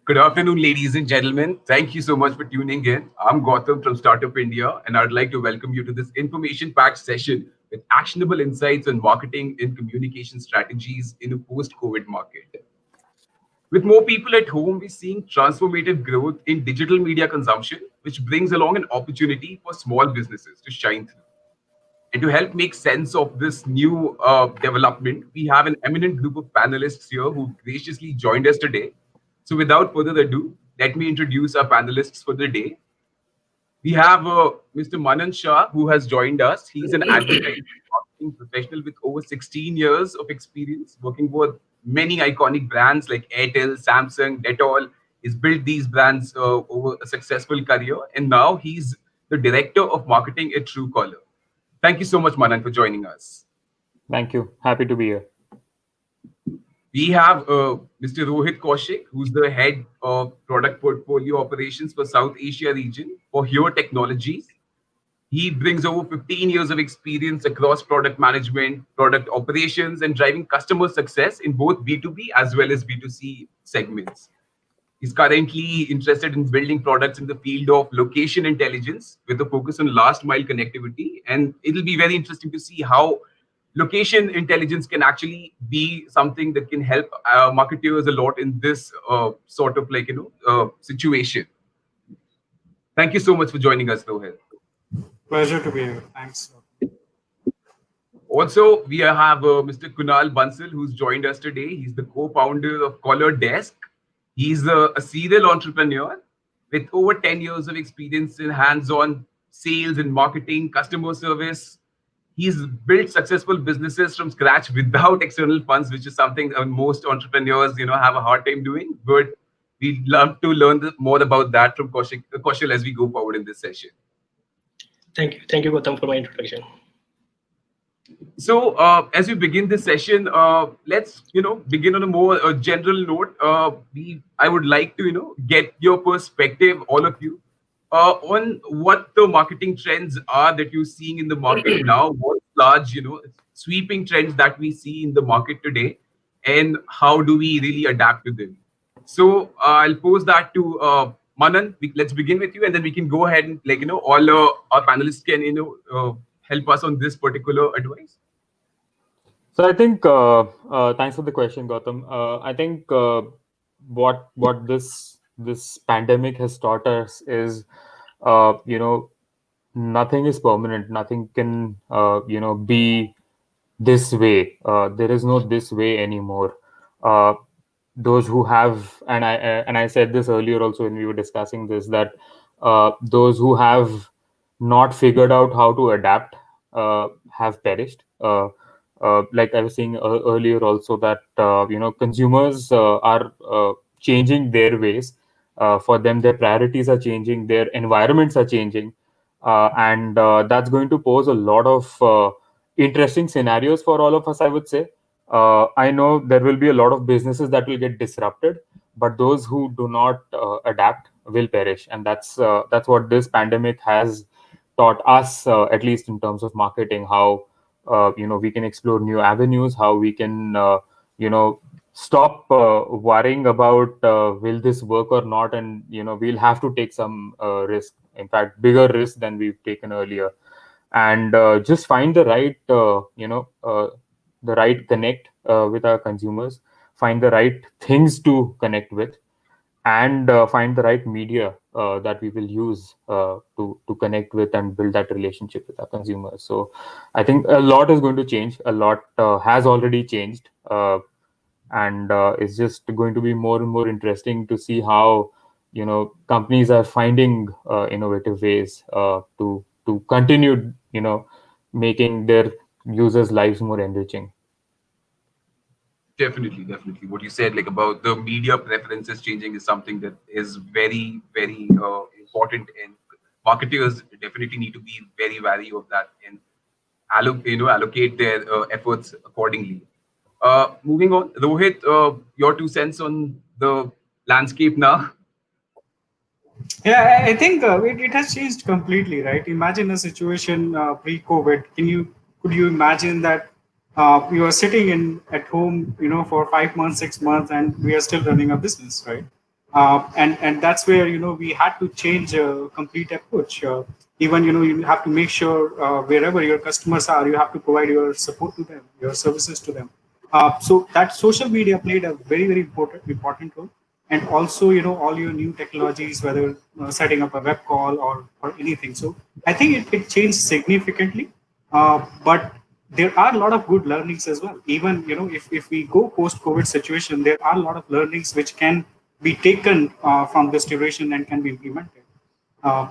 Good afternoon, ladies and gentlemen. Thank you so much for tuning in. I'm Gautam from Startup India, and I'd like to welcome you to this information-packed session with actionable insights on marketing and communication strategies in a post-COVID market. With more people at home, we're seeing transformative growth in digital media consumption, which brings along an opportunity for small businesses to shine through. And to help make sense of this new development, we have an eminent group of panelists here who graciously joined us today. So, without further ado, let me introduce our panelists for the day. We have Mr. Manan Shah, who has joined us. He's an advertising marketing professional with over 16 years of experience working for many iconic brands like Airtel, Samsung, Dettol. He's built these brands over a successful career, and now he's the director of marketing at Truecaller. Thank you so much, Manan, for joining us. Thank you. Happy to be here. We have Mr. Rohit Kaushik, who's the head of product portfolio operations for South Asia region for Here Technologies. He brings over 15 years of experience across product management, product operations, and driving customer success in both B2B as well as B2C segments. He's currently interested in building products in the field of location intelligence with a focus on last mile connectivity. And it'll be very interesting to see how location intelligence can actually be something that can help marketers a lot in this sort of situation. Thank you so much for joining us, Rohit. Pleasure to be here. Thanks. Also, we have Mr. Kunal Bansal, who's joined us today. He's the co-founder of Collar Desk. He's a serial entrepreneur with over 10 years of experience in hands-on sales and marketing, customer service. He's built successful businesses from scratch without external funds, which is something most entrepreneurs, have a hard time doing. But we'd love to learn more about that from Kaushal as we go forward in this session. Thank you, Gautam, for my introduction. So as we begin this session, let's begin on a more general note. I would like to get your perspective, all of you, on what the marketing trends are that you're seeing in the market now. What large sweeping trends that we see in the market today, and how do we really adapt to them? So I'll pose that to Manan. Let's begin with you, and then we can go ahead and all our panelists can help us on this particular advice. So I think thanks for the question, Gautam. I think what this pandemic has taught us is nothing is permanent. Nothing can be this way. There is no this way anymore. Those who have, and I said this earlier also when we were discussing this, that those who have not figured out how to adapt have perished. Like I was saying earlier also, that consumers are changing their ways. For them, their priorities are changing, their environments are changing, and that's going to pose a lot of interesting scenarios for all of us, I would say. I know there will be a lot of businesses that will get disrupted, but those who do not adapt will perish, and that's what this pandemic has taught us, at least in terms of marketing, how we can explore new avenues, how we can stop worrying about will this work or not, and we'll have to take some risk, in fact bigger risk than we've taken earlier, and just find the right the right connect with our consumers, find the right things to connect with, and find the right media that we will use to connect with and build that relationship with our consumers. So I think a lot is going to change. A lot has already changed, and it's just going to be more and more interesting to see how companies are finding innovative ways to continue making their users' lives more enriching. Definitely. What you said, about the media preferences changing, is something that is very, very important, and marketers definitely need to be very wary of that and allocate their efforts accordingly. Moving on, Rohit, your 2 cents on the landscape now. Yeah, I think it has changed completely, right? Imagine a situation pre-COVID. Could you imagine that you are sitting in at home, for 5 months, 6 months, and we are still running a business, right? And that's where we had to change a complete approach. Even you have to make sure wherever your customers are, you have to provide your support to them, your services to them. So that social media played a very very important role, and also all your new technologies, whether setting up a web call or anything. So I think it changed significantly, but there are a lot of good learnings as well. Even if we go post COVID situation, there are a lot of learnings which can be taken from this duration and can be implemented.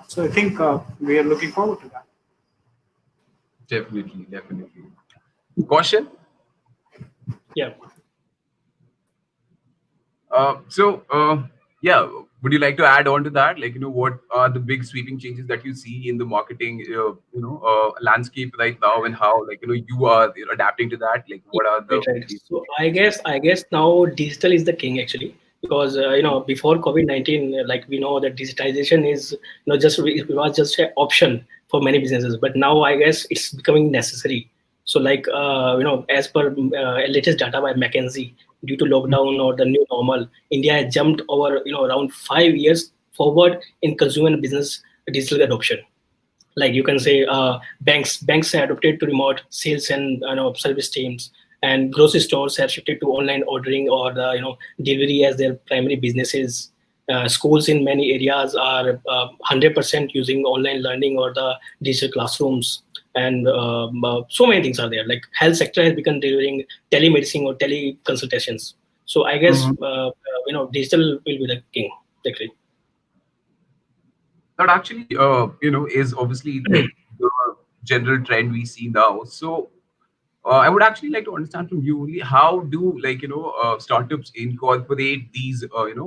So I think we are looking forward to that. Definitely, definitely. Caution. Yeah. Yeah, would you like to add on to that? Like, what are the big sweeping changes that you see in the marketing, landscape right now, and how, like, you are adapting to that? Like, Yeah, what are right, the right. So I guess now digital is the king actually, because before COVID-19, like we know that digitization is just it was just an option for many businesses, but now I guess it's becoming necessary. So like as per latest data by McKinsey, due to lockdown or the new normal, India has jumped over around 5 years forward in consumer and business digital adoption. Like you can say banks have adopted to remote sales and service teams, and grocery stores have shifted to online ordering or the delivery as their primary businesses. Schools in many areas are 100% using online learning or the digital classrooms, and so many things are there. Like health sector has begun delivering telemedicine or teleconsultations. So I guess digital will be the king actually. that actually, is obviously like the general trend we see now. So, I would actually like to understand from you only how do, like, startups incorporate these,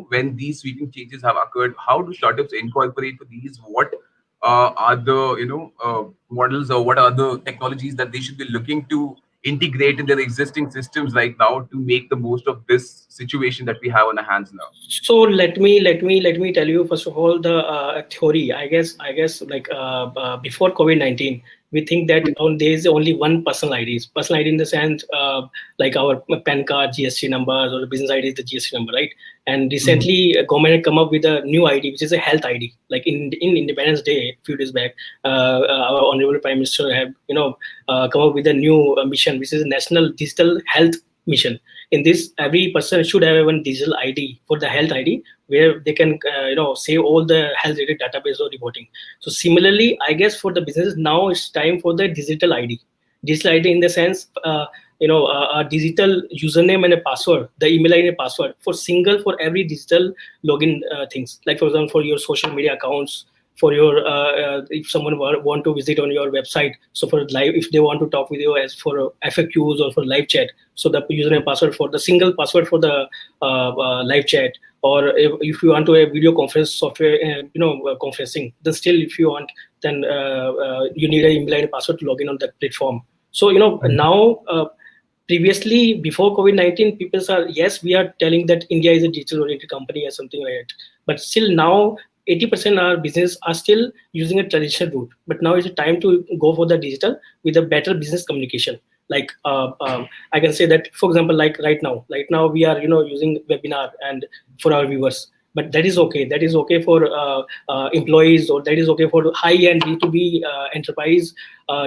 when these sweeping changes have occurred, how do startups incorporate for these? What are the, models, or what are the technologies that they should be looking to integrate in their existing systems right now to make the most of this situation that we have on our hands now? So let me tell you first of all the theory. I guess like before COVID-19, we think that there is only one personal ID. Personal ID in the sense like our PAN card, GST numbers, or the business ID is the GST number, right? And Mhm. recently, government had come up with a new ID, which is a health ID. Like in Independence Day, a few days back, our honorable Prime Minister have come up with a new mission, which is a National Digital Health Mission. In this, every person should have one digital ID for the health ID, where they can save all the health related database or reporting. So similarly, I guess for the businesses now it's time for the digital ID. Digital ID in the sense a digital username and a password, the email ID and password for single for every digital login things. Like for example, for your social media accounts, for your if someone want to visit on your website, so for live, if they want to talk with you as for FAQs or for live chat, so the username password for the single password for the live chat. Or if you want to a video conference software conferencing, then still if you want, then you need an email and password to log in on that platform. So now previously before COVID-19, people are, yes, we are telling that India is a digital oriented company or something like that, but still now 80% of our business are still using a traditional route. But now is the time to go for the digital with a better business communication. Like I can say that, for example, like right now we are using webinar and for our viewers. But that is okay. That is okay for employees, or that is okay for high-end B2B enterprise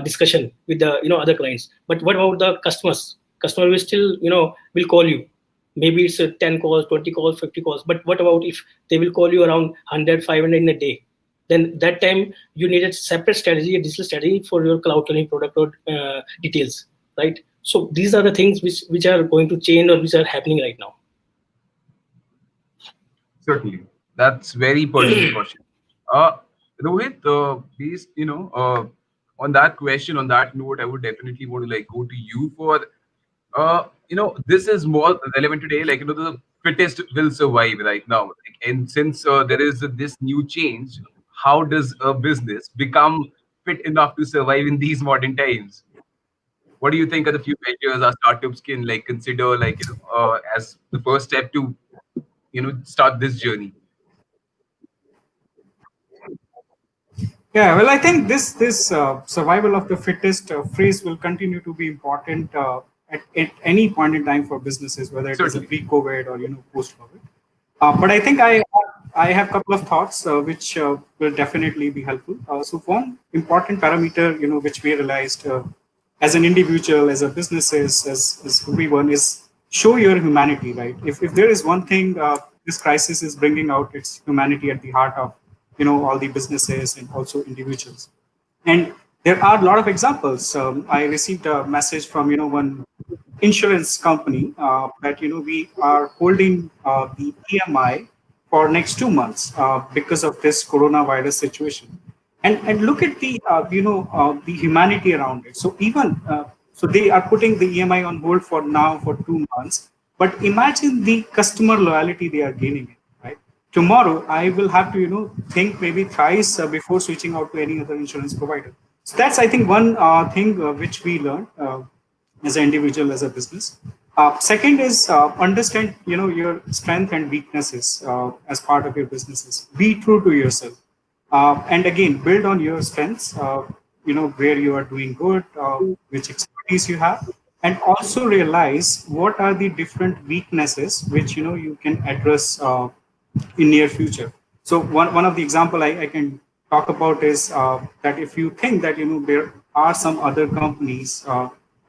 discussion with the other clients. But what about the customers? Customer will still will call you. Maybe it's 10 calls, 20 calls, 50 calls. But what about if they will call you around 100, 500 in a day? Then that time you need a separate strategy, a digital strategy for your cloud calling product or details, right? So these are the things which are going to change or which are happening right now. Certainly. That's very pertinent question. Rohit, based, on that question, on that note, I would definitely want to like go to you for, this is more relevant today. Like, the fittest will survive right now. Like, and since there is this new change, how does a business become fit enough to survive in these modern times? What do you think are the few measures our startups can like consider, like, as the first step to, start this journey? Yeah, well, I think this survival of the fittest phrase will continue to be important at any point in time for businesses, whether it is a Certainly. pre-COVID or post-COVID. But I think I have a couple of thoughts which will definitely be helpful. So one important parameter which we realized as an individual, as a businesses, as everyone is show your humanity, right? If there is one thing this crisis is bringing out, it's humanity at the heart of all the businesses and also individuals. And there are a lot of examples. I received a message from one insurance company that we are holding the EMI for next 2 months because of this coronavirus situation. And look at the the humanity around it. So even so, they are putting the EMI on hold for now for 2 months. But imagine the customer loyalty they are gaining, right? Tomorrow, I will have to think maybe thrice before switching out to any other insurance provider. So that's, I think, one thing which we learned as an individual, as a business. Second is understand your strength and weaknesses as part of your businesses. Be true to yourself, and again build on your strengths. Where you are doing good, which expertise you have, and also realize what are the different weaknesses which you can address in near future. So one of the example I can talk about is that if you think that there are some other companies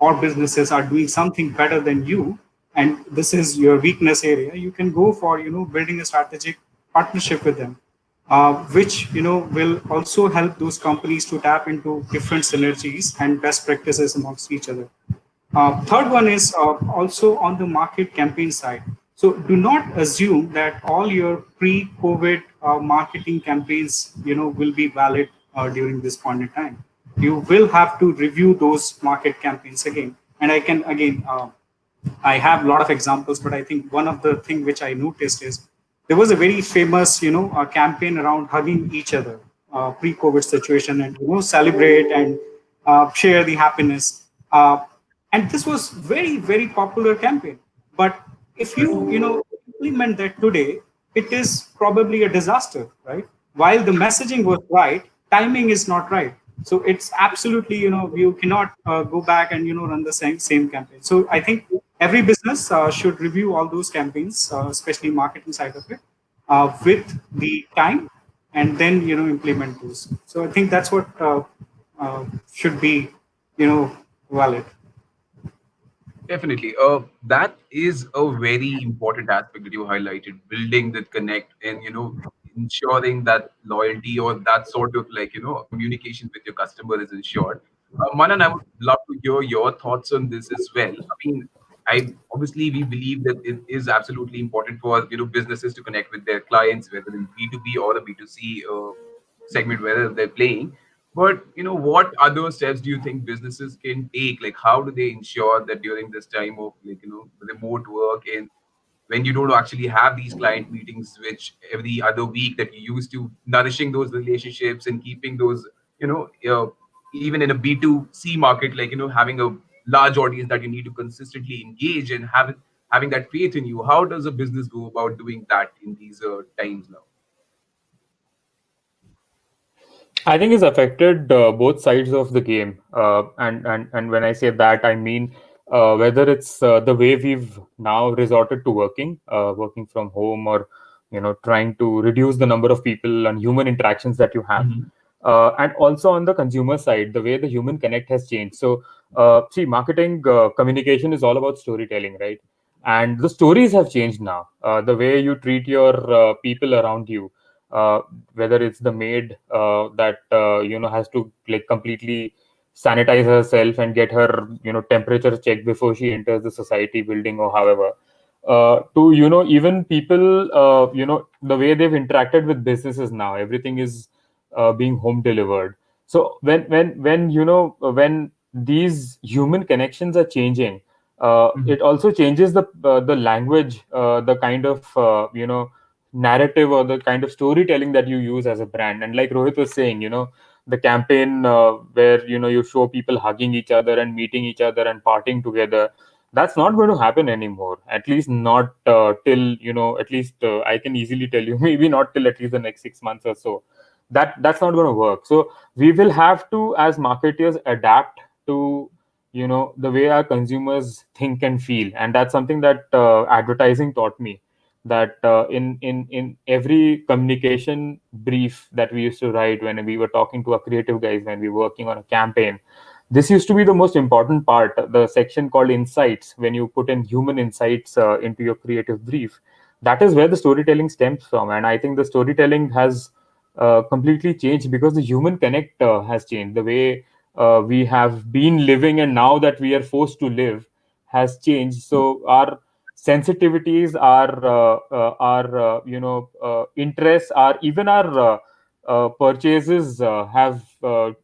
or businesses are doing something better than you, and this is your weakness area, you can go for building a strategic partnership with them, which will also help those companies to tap into different synergies and best practices amongst each other. Third one is also on the market campaign side. So do not assume that all your pre-COVID marketing campaigns, will be valid during this point in time. You will have to review those market campaigns again. And I can again, I have a lot of examples, but I think one of the thing which I noticed is there was a very famous, campaign around hugging each other pre-COVID situation, and celebrate and share the happiness. And this was very very popular campaign. But if you implement that today, it is probably a disaster, right? While the messaging was right, timing is not right. So it's absolutely you cannot go back and run the same campaign. So I think every business should review all those campaigns, especially marketing side of it, with the time, and then implement those. So I think that's what should be valid. Definitely. That is a very important aspect that you highlighted, building that connect and, ensuring that loyalty or that sort of like, communication with your customer is ensured. Manan, I would love to hear your thoughts on this as well. I mean, I obviously we believe that it is absolutely important for, businesses to connect with their clients, whether in B2B or a B2C segment, whether they're playing. But what other steps do you think businesses can take? Like, how do they ensure that during this time of like remote work, and when you don't actually have these client meetings, which every other week that you used to, nourishing those relationships and keeping those, even in a B2C market, like having a large audience that you need to consistently engage and having that faith in you. How does a business go about doing that in these times now? I think it's affected both sides of the game, and when I say that, I mean whether it's the way we've now resorted to working from home, or trying to reduce the number of people and human interactions that you have, and also on the consumer side, the way the human connect has changed. So, see, marketing communication is all about storytelling, right? And the stories have changed now. The way you treat your people around you, uh, whether it's the maid that has to like completely sanitize herself and get her temperature checked before she enters the society building, or however, to even people, the way they've interacted with businesses now, everything is being home delivered. So when these human connections are changing, it also changes the language, the kind of narrative, or the kind of storytelling that you use as a brand. And like Rohit was saying, the campaign where you show people hugging each other and meeting each other and partying together, that's not going to happen anymore, at least not till at least I can easily tell you maybe not till at least the next 6 months or so. That's not going to work. So we will have to, as marketers, adapt to the way our consumers think and feel. And that's something that advertising taught me, that in every communication brief that we used to write when we were talking to our creative guys, when we were working on a campaign, this used to be the most important part, the section called insights. When you put in human insights into your creative brief, that is where the storytelling stems from. And I think the storytelling has completely changed because the human connect has changed. The way we have been living and now that we are forced to live has changed. So our sensitivities, our interests, our even our purchases have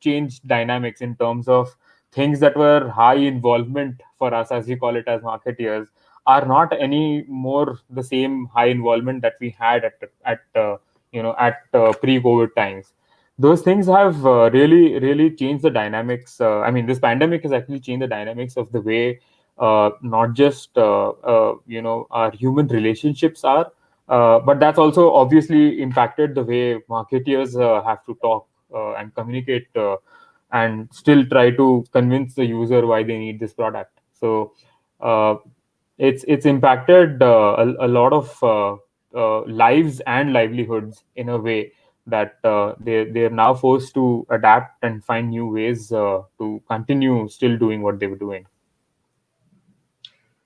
changed dynamics in terms of things that were high involvement for us, as we call it as marketeers, are not any more the same high involvement that we had at pre-COVID times. Those things have really changed the dynamics. I mean, this pandemic has actually changed the dynamics of the way not just our human relationships are, but that's also obviously impacted the way marketeers have to talk and communicate and still try to convince the user why they need this product. So uh, it's impacted a lot of lives and livelihoods in a way that they're now forced to adapt and find new ways to continue still doing what they were doing.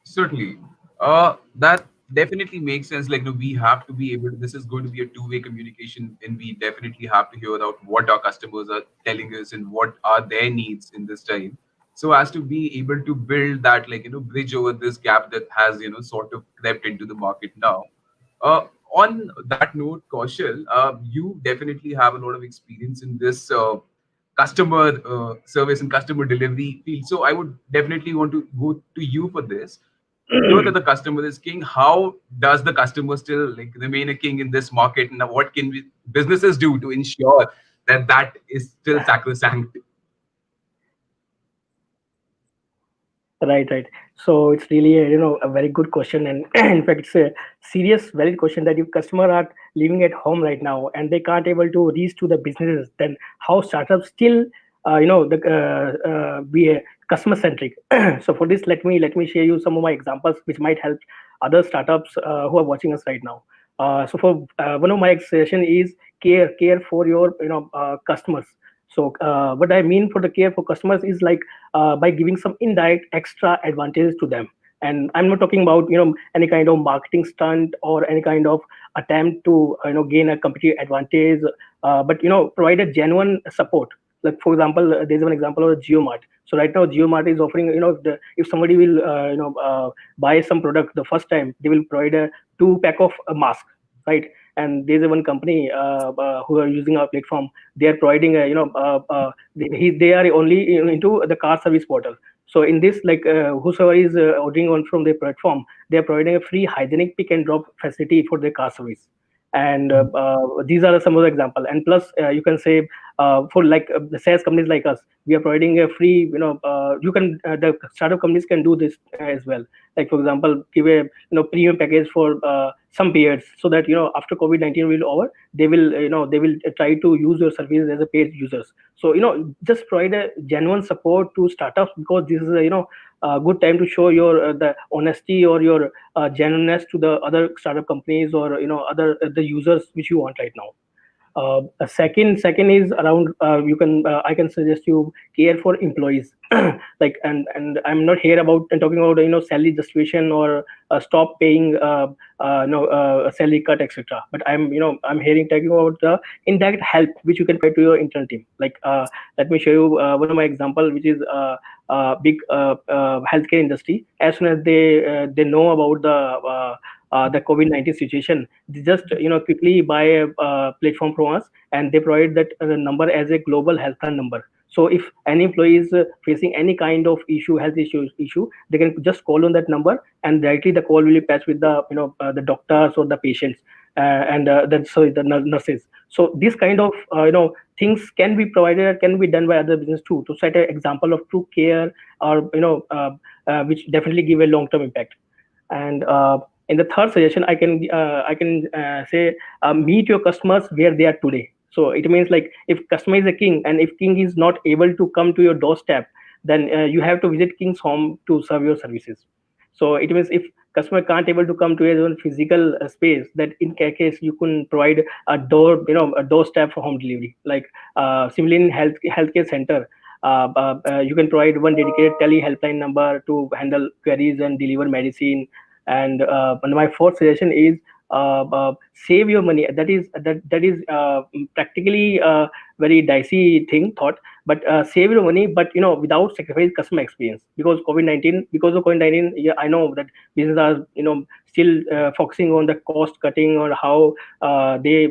Certainly. That definitely makes sense. Like, no, we have to be able to, this is going to be a two-way communication, and we definitely have to hear about what our customers are telling us and what are their needs in this time. So as to be able to build that, like, bridge over this gap that has, sort of crept into the market now. Uh, on that note, Kaushal, you definitely have a lot of experience in this customer service and customer delivery field. So I would definitely want to go to you for this. Here that the customer is king, how does the customer still like remain a king in this market, and what can businesses do to ensure that that is still sacrosanct? Right, right. So it's really a very good question, and in fact, it's a serious, valid question that if customer are living at home right now and they can't able to reach to the businesses, then how startups still be a customer centric. So for this, let me share you some of my examples which might help other startups who are watching us right now. So for one of my session is care for your customers. So what I mean for the care for customers is like by giving some indirect extra advantages to them. And I'm not talking about any kind of marketing stunt or any kind of attempt to gain a competitive advantage, but provide a genuine support. Like for example, there's one example of GeoMart. So right now GeoMart is offering, if somebody will buy some product the first time, they will provide a 2 pack of a mask, right? And there's a one company who are using our platform. They are providing a they are only into the car service portal. So in this, like whosoever is ordering on from their platform, they are providing a free hygienic pick and drop facility for their car service. And these are some of the example. And plus you can say for like the sales companies like us, we are providing a free you can the startup companies can do this as well. Like for example, give a premium package for some periods, so that after COVID-19 will over, they will try to use your services as a paid users. So just provide a genuine support to startups, because this is a good time to show your the honesty or your genuineness to the other startup companies, or other the users which you want right now. A second is around you can I can suggest you care for employees. Like, and I'm not here about and talking about salary justification or stop paying a salary cut, etc. But I'm hearing talking about the indirect help which you can provide to your internal team. Like let me show you one of my example, which is big healthcare industry. As soon as they know about the COVID-19 situation, they just quickly buy a platform from us, and they provide that number as a global helpline number. So if any employee is facing any kind of health issue, they can just call on that number, and directly the call will be patched with the the doctors or the patients, and then so the nurses. So this kind of things can be provided, can be done by other business too, to set an example of true care, or which definitely give a long term impact. And in the third suggestion, I can say meet your customers where they are today. So it means like if customer is a king, and if king is not able to come to your doorstep, then you have to visit King's home to serve your services. So it means if customer can't able to come to your own physical space, that in case you can provide a door, a doorstep for home delivery. Like similarly in healthcare center, you can provide one dedicated tele helpline number to handle queries and deliver medicine. And my fourth suggestion is save your money. That is practically a very dicey thing thought, but save your money, but without sacrifice customer experience. Because of COVID-19, yeah, I know that businesses are still focusing on the cost cutting, or how they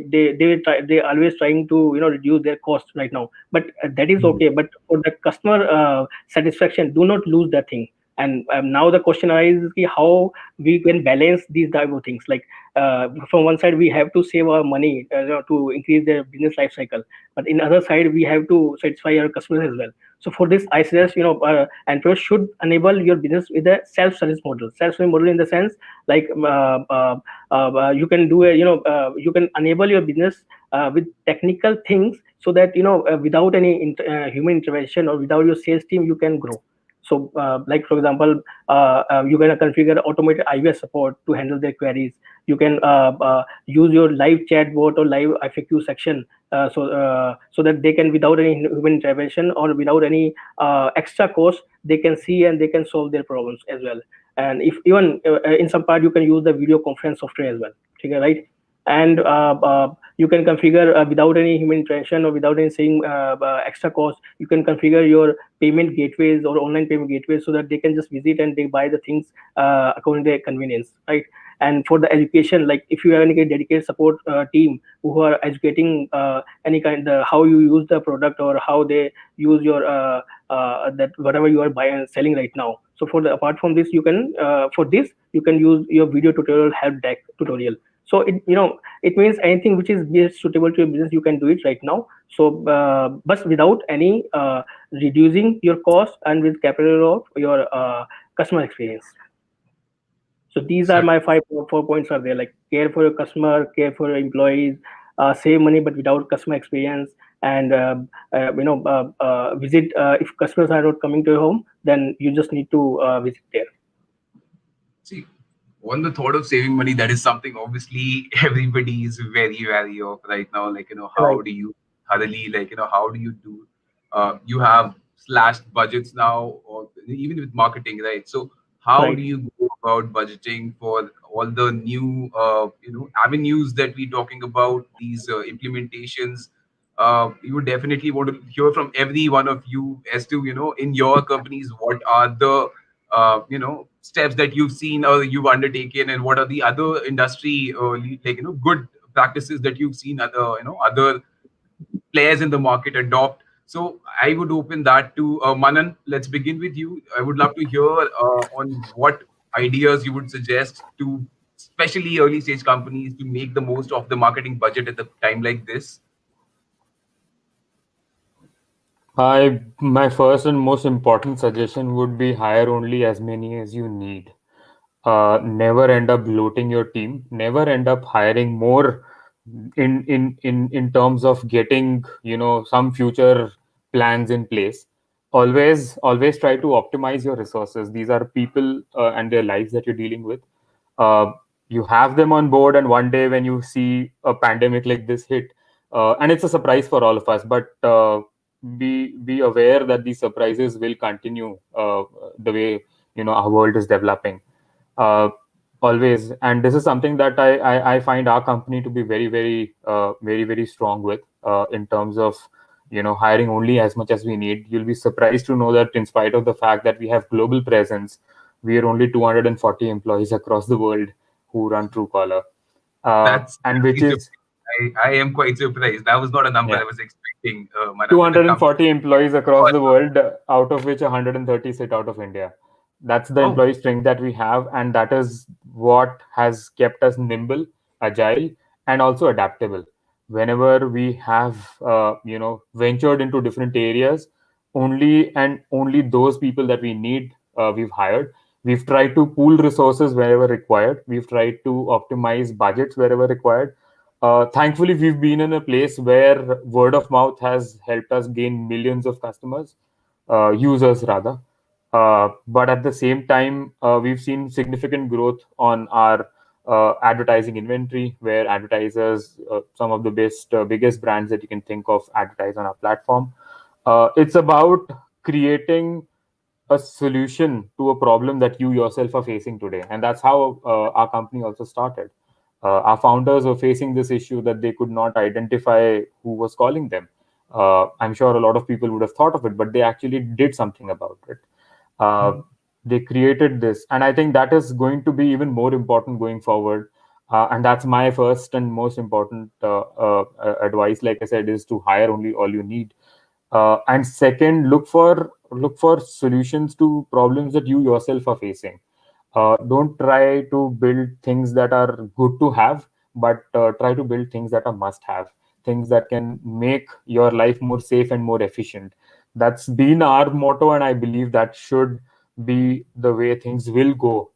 always trying to reduce their cost right now. But that is okay. But for the customer satisfaction, do not lose that thing. And now the question arises, how we can balance these type of things. Like from one side we have to save our money to increase their business life cycle, but in other side we have to satisfy our customers as well. So for this I suggest, entrepreneurs should enable your business with a self-service model. Self-service model in the sense, like you can do a you can enable your business with technical things, so that without any human intervention, or without your sales team, you can grow. So like for example, you can configure automated IVS support to handle their queries. You can use your live chatbot or live FAQ section, so that they can, without any human intervention or without any extra cost, they can see and they can solve their problems as well. And if even in some part, you can use the video conference software as well. Okay, right? And you can configure without any human interaction, or without any saying extra cost, you can configure your payment gateways or online payment gateways, so that they can just visit and they buy the things according to their convenience, right? And for the education, like if you have any dedicated support team who are educating any kind how you use the product, or how they use your that whatever you are buying and selling right now. So for the apart from this, you can for this you can use your video tutorial help deck tutorial. So it means anything which is best suitable to your business, you can do it right now. So but without any reducing your cost, and with capital of your customer experience. So these are So my 4 points are there, like care for your customer, care for your employees, save money but without customer experience, and visit. If customers are not coming to your home, then you just need to visit there. see, on the thought of saving money, that is something obviously everybody is very wary of right now. Like, Right, how do you thoroughly, like, how do you do, you have slashed budgets now, or even with marketing, right? So, how do right, you go about budgeting for all the new, avenues that we're talking about, these implementations? You would definitely want to hear from every one of you as to, in your companies, what are the steps that you've seen or you've undertaken, and what are the other industry good practices that you've seen other other players in the market adopt. So I would open that to Manan. Let's begin with you. I would love to hear on what ideas you would suggest to especially early stage companies to make the most of the marketing budget at a time like this. My first and most important suggestion would be hire only as many as you need. Never end up bloating your team. Never end up hiring more in terms of getting some future plans in place. Always try to optimize your resources. These are people and their lives that you're dealing with. uh, you have them on board, and one day when you see a pandemic like this hit, and it's a surprise for all of us, but be aware that these surprises will continue the way our world is developing. uh, Always. And this is something that I find our company to be very strong with, in terms of hiring only as much as we need. You'll be surprised to know that in spite of the fact that we have global presence, we are only 240 employees across the world who run Truecaller. That's And which really is, surprising. I am quite surprised. That was not a number yeah, I was expecting, Manan, with a company. 240 employees across the world, out of which 130 sit out of India. That's the Oh, employee strength that we have, and that is what has kept us nimble, agile, and also adaptable. Whenever we have, ventured into different areas, only those people that we need, we've hired. We've tried to pool resources wherever required. We've tried to optimize budgets wherever required. Thankfully, we've been in a place where word of mouth has helped us gain millions of customers. users rather. But at the same time, we've seen significant growth on our advertising inventory, where advertisers, some of the biggest brands that you can think of, advertise on our platform. It's about creating a solution to a problem that you yourself are facing today, and that's how our company also started. Our founders were facing this issue that they could not identify who was calling them. I'm sure a lot of people would have thought of it, but they actually did something about it. uh, they created this, and I think that is going to be even more important going forward. And that's my first and most important advice, like I said, is to hire only all you need. And second, look for solutions to problems that you yourself are facing. Don't try to build things that are good to have, but try to build things that are must have, things that can make your life more safe and more efficient. That's been our motto, and I believe that should be the way things will go,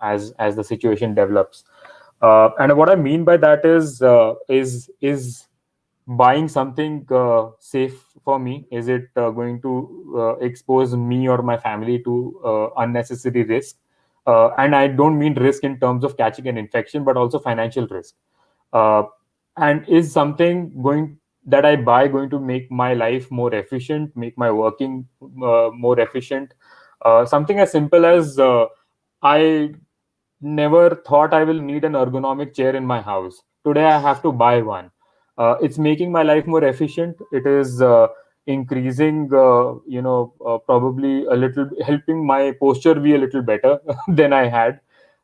as the situation develops. And what I mean by that is buying something safe for me? Is it going to expose me or my family to unnecessary risk? And I don't mean risk in terms of catching an infection, but also financial risk. Uh, and is something going that I buy going to make my life more efficient, make my working more efficient? Something as simple as I never thought I will need an ergonomic chair in my house. Today I have to buy one. It's making my life more efficient. It is increasing, probably a little, helping my posture be a little better than I had.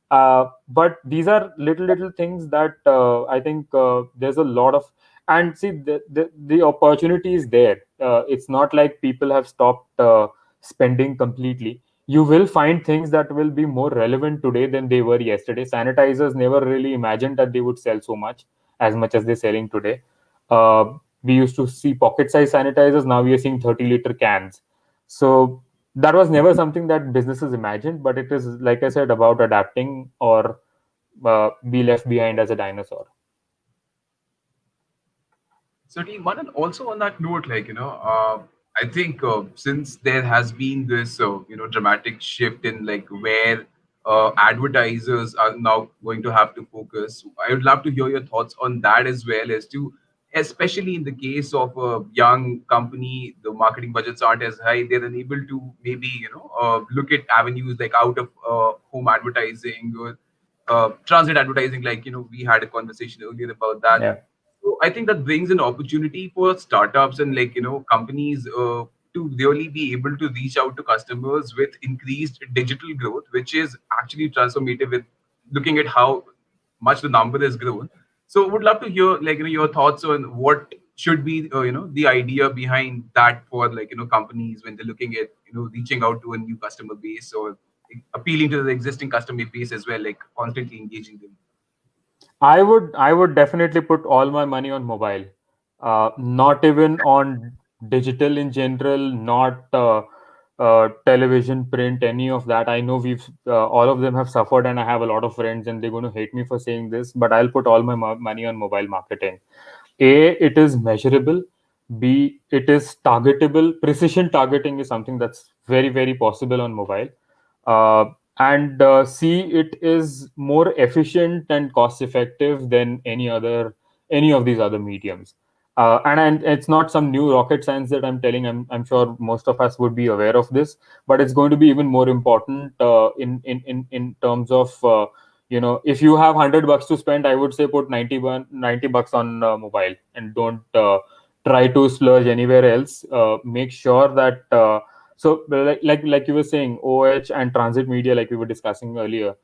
But these are little things that I think there's a lot of, and see, the opportunity is there. It's not like people have stopped spending completely. You will find things that will be more relevant today than they were yesterday. Sanitizers, never really imagined that they would sell so much as they're selling today. We used to see pocket size sanitizers. Now we are seeing 30-liter cans. So that was never something that businesses imagined, but it is, like I said, about adapting or be left behind as a dinosaur. Certainly, one, and also on that note, I think since there has been this, dramatic shift in like where advertisers are now going to have to focus, I would love to hear your thoughts on that as well. As to, especially in the case of a young company, the marketing budgets aren't as high. They're unable to maybe look at avenues like out of home advertising or transit advertising. Like we had a conversation earlier about that. Yeah. So I think that brings an opportunity for startups and companies to really be able to reach out to customers with increased digital growth, which is actually transformative with looking at how much the number has grown. So would love to hear your thoughts on what should be the idea behind that for companies when they're looking at reaching out to a new customer base or appealing to the existing customer base as well, like constantly engaging them. I would definitely put all my money on mobile, not even on digital in general, not television, print, any of that. I know we've all of them have suffered, and I have a lot of friends, and they're going to hate me for saying this, but I'll put all my money on mobile marketing. A, it is measurable. B, it is targetable. Precision targeting is something that's very, very possible on mobile. Uh, and C, it is more efficient and cost effective than any of these other mediums. And it's not some new rocket science that I'm telling. I'm sure most of us would be aware of this, but it's going to be even more important in terms of if you have $100 to spend, I would say put 90 bucks on mobile, and don't try to splurge anywhere else. Make sure that like you were saying, OH and transit media, like we were discussing earlier,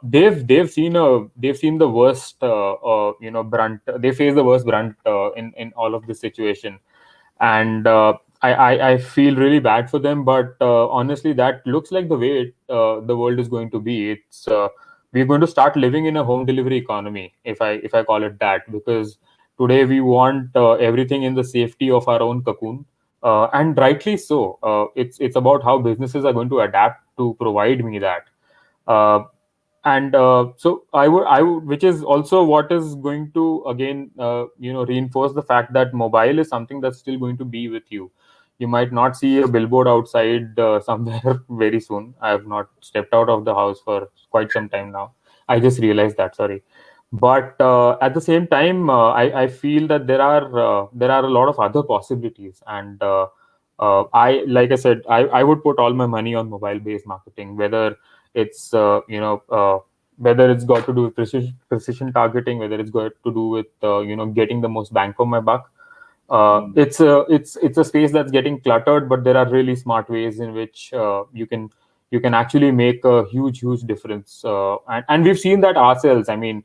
they've seen the worst brunt. They face the worst brunt in all of this situation, and I feel really bad for them. But honestly, that looks like the way the world is going to be. It's we're going to start living in a home delivery economy, if I call it that, because today we want everything in the safety of our own cocoon, and rightly so. It's about how businesses are going to adapt to provide me that. Uh, and so I would, which is also what is going to again reinforce the fact that mobile is something that's still going to be with you. You might not see a billboard outside somewhere very soon. I have not stepped out of the house for quite some time now. I just realized that. Sorry, but at the same time, I feel that there are a lot of other possibilities, and I like I said, I would put all my money on mobile based marketing, whether it's whether it's got to do with precision targeting, whether it's got to do with getting the most bang for my buck. It's a space that's getting cluttered, but there are really smart ways in which you can actually make a huge difference, and we've seen that ourselves. I mean,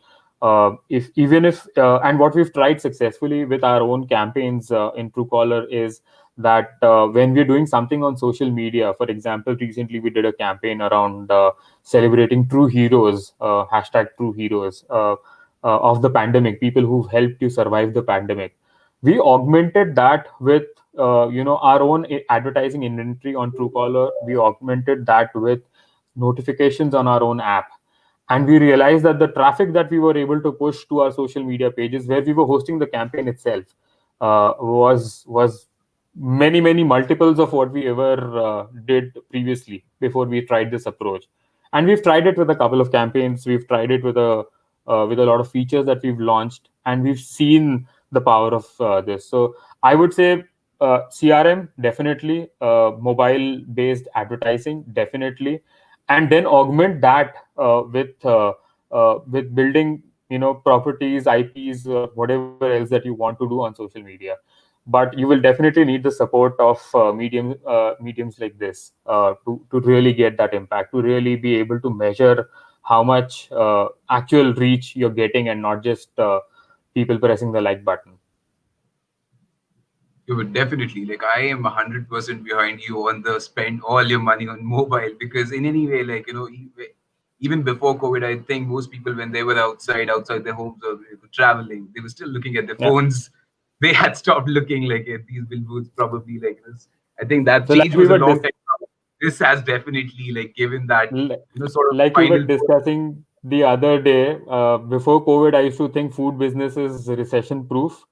if even if and what we've tried successfully with our own campaigns in Truecaller is that when we're doing something on social media, for example, recently we did a campaign around celebrating true heroes, hashtag true heroes of the pandemic, people who've helped you survive the pandemic. We augmented that with our own advertising inventory on Truecaller. We augmented that with notifications on our own app, and we realized that the traffic that we were able to push to our social media pages where we were hosting the campaign itself was many multiples of what we ever did previously before we tried this approach. And we've tried it with a couple of campaigns. We've tried it with a lot of features that we've launched, and we've seen the power of this. So I would say CRM definitely, mobile based advertising definitely, and then augment that with building properties, IPs, or whatever else that you want to do on social media. But you will definitely need the support of mediums like this to really get that impact, to really be able to measure how much actual reach you're getting, and not just people pressing the like button. You would definitely, like, I am 100% behind you on the spend all your money on mobile, because in any way, like, even before COVID, I think most people, when they were outside their homes or traveling, they were still looking at their Yeah. phones. They had stopped looking like at these billboards, probably like this. I think that So like change we was a were long time ago. This has definitely like given that, li- sort of like we were final push. discussing the other day, before COVID, I used to think food business is recession proof.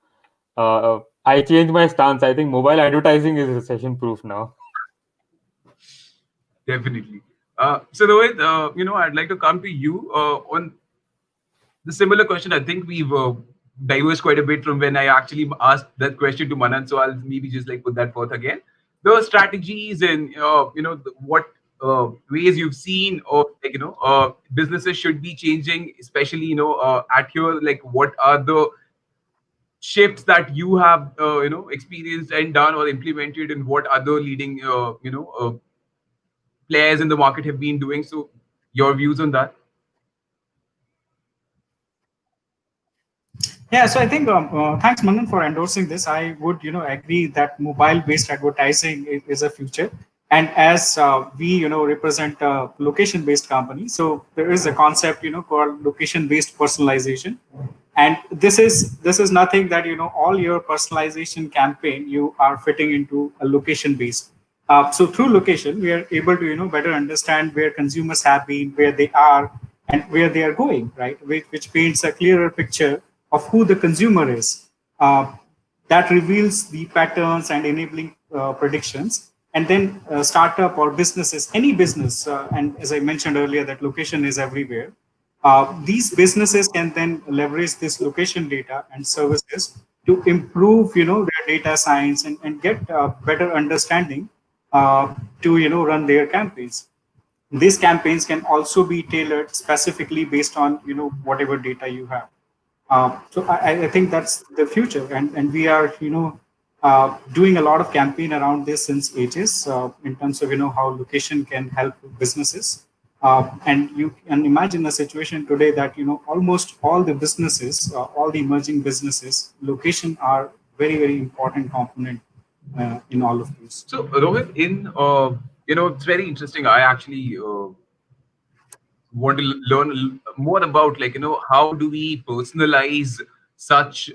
I changed my stance. I think mobile advertising is recession proof now. Definitely. So Rohit, I'd like to come to you on the similar question. I think we've diverged quite a bit from when I actually asked that question to Manan. So I'll maybe just like put that forth again. The strategies and what ways you've seen of like businesses should be changing, especially at your, like, what are the shifts that you have experienced and done or implemented, and what other leading players in the market have been doing. So your views on that? Yeah, so I think thanks, Manan, for endorsing this. I would, agree that mobile-based advertising is a future. And as we, represent a location-based company, so there is a concept, called location-based personalization. And this is nothing that all your personalization campaign you are fitting into a location-based. So through location, we are able to better understand where consumers have been, where they are, and where they are going, right? Which paints a clearer picture of who the consumer is. That reveals the patterns and enabling predictions. And then startup or businesses, any business, and as I mentioned earlier, that location is everywhere. These businesses can then leverage this location data and services to improve, their data science and get better understanding to, run their campaigns. These campaigns can also be tailored specifically based on whatever data you have. So I think that's the future, and we are doing a lot of campaign around this since ages in terms of how location can help businesses. And you can imagine a situation today that almost all the businesses, all the emerging businesses, location are very important component in all of these. So Rohit, in it's very interesting. I actually want to learn more about, like, how do we personalize such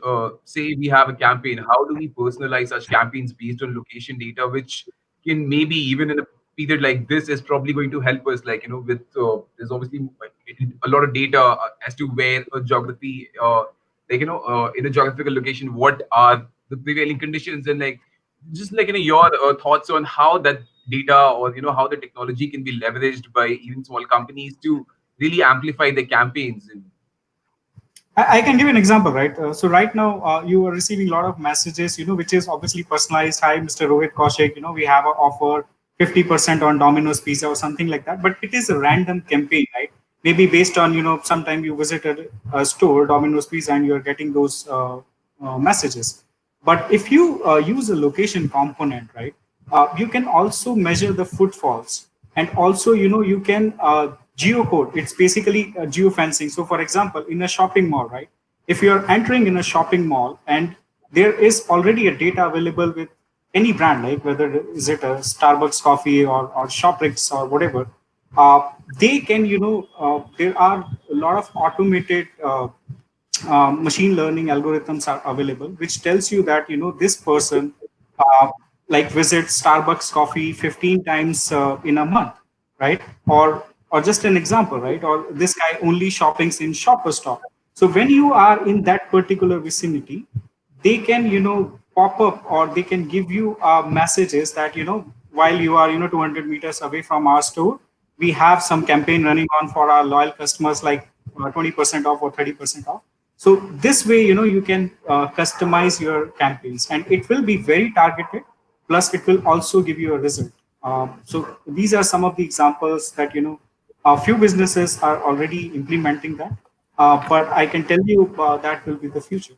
say we have a campaign, how do we personalize such campaigns based on location data, which can maybe even in a period like this is probably going to help us, like, with there's obviously a lot of data as to where a geography in a geographical location, what are the prevailing conditions, and like just like your thoughts on how that data, or how the technology can be leveraged by even small companies to really amplify their campaigns. And I can give you an example, right? So right now, you are receiving a lot of messages, which is obviously personalized. Hi, Mr. Rohit Kaushik, we have an offer 50% on Domino's Pizza or something like that. But it is a random campaign, right? Maybe based on, sometime you visited a store, Domino's Pizza, and you're getting those messages. But if you use a location component, right, you can also measure the footfalls, and also you can geocode. It's basically geofencing. So, for example, in a shopping mall, right, if you are entering in a shopping mall and there is already a data available with any brand, like whether is it a Starbucks coffee or Shoprix or whatever, they can there are a lot of automated machine learning algorithms are available, which tells you that this person uh, like visits Starbucks coffee 15 times in a month, right? Or just an example, right? Or this guy only shoppings in Shopper Stop. So when you are in that particular vicinity, they can pop up, or they can give you messages that while you are 200 meters away from our store, we have some campaign running on for our loyal customers, like 20% off or 30% off. So this way you can customize your campaigns, and it will be very targeted, plus it will also give you a result. So these are some of the examples that a few businesses are already implementing that, but I can tell you that will be the future.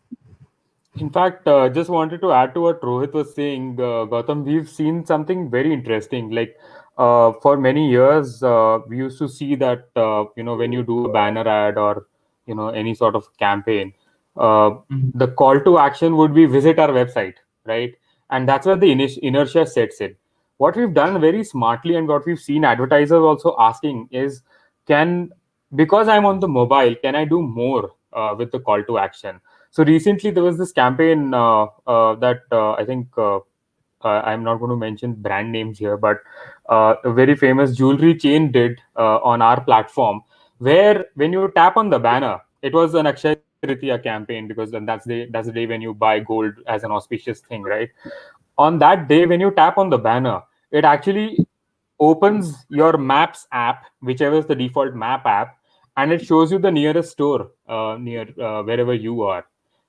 In fact, just wanted to add to what Rohit was saying, Gautam. We've seen something very interesting. Like for many years, we used to see that when you do a banner ad or any sort of campaign, uh, the call to action would be visit our website, right? And that's where the inertia sets in. What we've done very smartly, and what we've seen advertisers also asking is, can because I'm on the mobile, can I do more with the call to action? So recently there was this campaign that I think I'm not going to mention brand names here, but a very famous jewelry chain did on our platform, where when you tap on the banner, it was an Akshay Tritiya campaign, because then that's the day when you buy gold as an auspicious thing, right? On that day, when you tap on the banner, it actually opens your Maps app, whichever is the default map app, and it shows you the nearest store near wherever you are.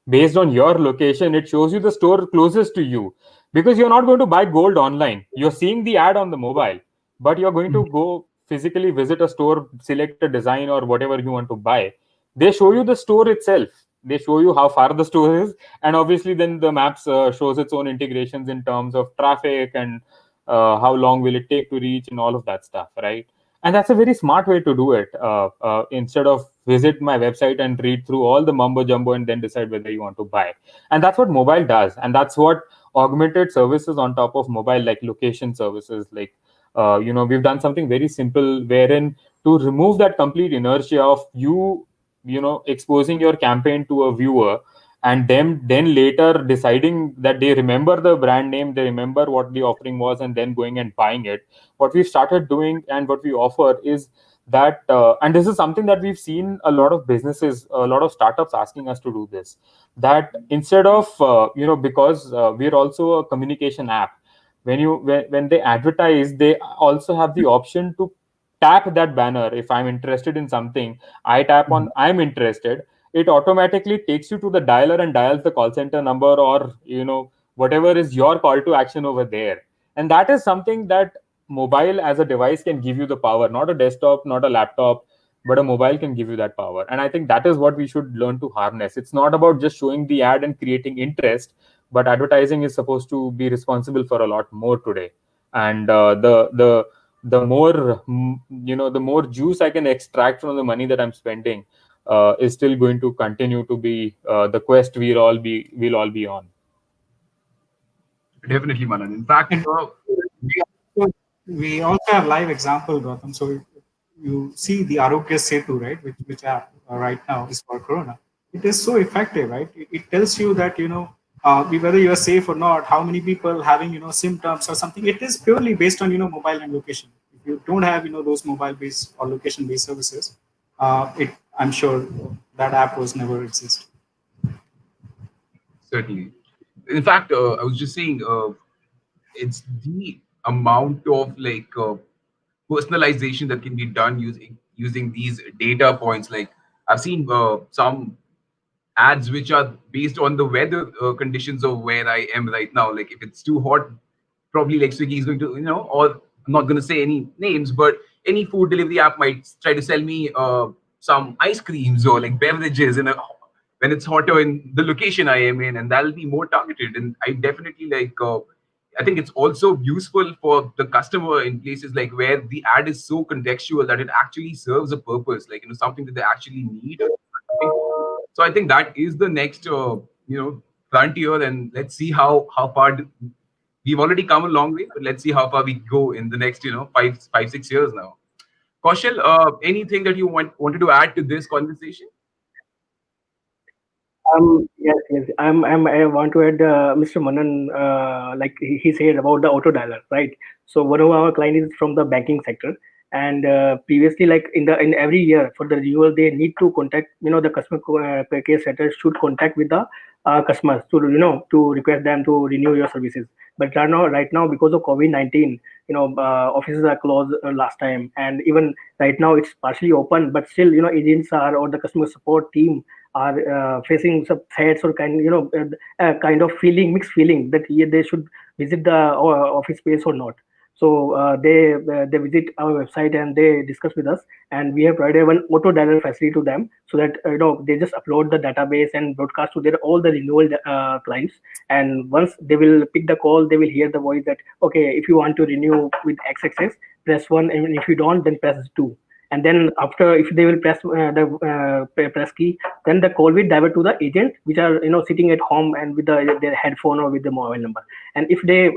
Based on your location, it shows you the store closest to you, because you're not going to buy gold online. You're seeing the ad on the mobile, but you're going to go physically visit a store, select a design or whatever you want to buy. They show you the store itself. They show you how far the store is, and obviously then the maps shows its own integrations in terms of traffic and how long will it take to reach and all of that stuff, right? And that's a very smart way to do it, instead of visit my website and read through all the mumbo jumbo and then decide whether you want to buy. And that's what mobile does, and that's what augmented services on top of mobile, like location services, like we've done something very simple, wherein to remove that complete inertia of exposing your campaign to a viewer, and then later deciding that they remember the brand name, they remember what the offering was, and then going and buying it. What we've started doing and what we offer is that, and this is something that we've seen a lot of businesses, a lot of startups asking us to do this, that instead of because we're also a communication app, when they advertise, they also have the option to tap that banner. If I'm interested in something, I tap on I'm interested, it automatically takes you to the dialer and dials the call center number, or whatever is your call to action over there. And that is something that mobile as a device can give you the power, not a desktop, not a laptop, but a mobile can give you that power. And I think that is what we should learn to harness. It's not about just showing the ad and creating interest, but advertising is supposed to be responsible for a lot more today. And the more the more juice I can extract from the money that I'm spending is still going to continue to be the quest we'll all be on. definitely, Manan. In fact, And we also have live example, Gautam. So you see the Arogya Setu, right, which app right now is for Corona. It is so effective, right? It tells you that whether you are safe or not, how many people having symptoms or something. It is purely based on mobile and location. If you don't have those mobile based or location based services, it I'm sure that app was never exist. certainly. In fact, I was just saying, it's the amount of personalization that can be done using these data points. Like I've seen some ads which are based on the weather conditions of where I am right now. Like if it's too hot, probably like Swiggy is going to, or I'm not going to say any names, but any food delivery app might try to sell me some ice creams or like beverages when it's hotter in the location I am in, and that'll be more targeted. And I definitely I think it's also useful for the customer in places like where the ad is so contextual that it actually serves a purpose, like something that they actually need. So I think that is the next frontier, and let's see how far we've already come a long way, but let's see how far we go in the next 5 6 years now. Kaushal, anything that you wanted to add to this conversation? Yes, yes. I want to add, Mr. Manan, like he said about the auto dialer, right? So one of our clients is from the banking sector, and previously, like in every year for the renewal, they need to contact, the customer care center should contact with the customers to to request them to renew your services. But right now, because of COVID-19, offices are closed last time, and even right now it's partially open, but still, agents are or the customer support team are facing some threats or kind of mixed feeling that they should visit the office space or not. So they visit our website and they discuss with us, and we have provided one auto dialer facility to them, so that they just upload the database and broadcast to their all the renewal clients. And once they will pick the call, they will hear the voice that, okay, if you want to renew with XXX, press one, and if you don't, then press two. And then after, if they will press the press key, then the call will divert to the agent, which are sitting at home and with their headphone or with the mobile number. And if they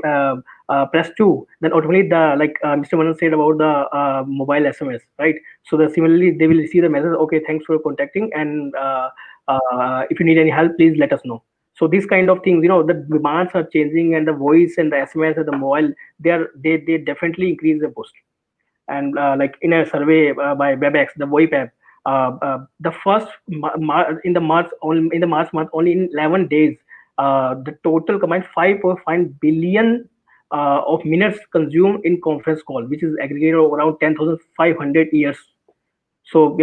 press two, then automatically the, like Mr. Manan said about the mobile SMS, right? So the similarly they will receive the message, okay, thanks for contacting, and if you need any help, please let us know. So these kind of things, the demands are changing, and the voice and the SMS and the mobile, they definitely increase the boost. And like in a survey by Webex, the VoIP app, the first in the March month, only in 11 days, the total combined 5.5 billion of minutes consumed in conference call, which is aggregated of around 10,500 years. So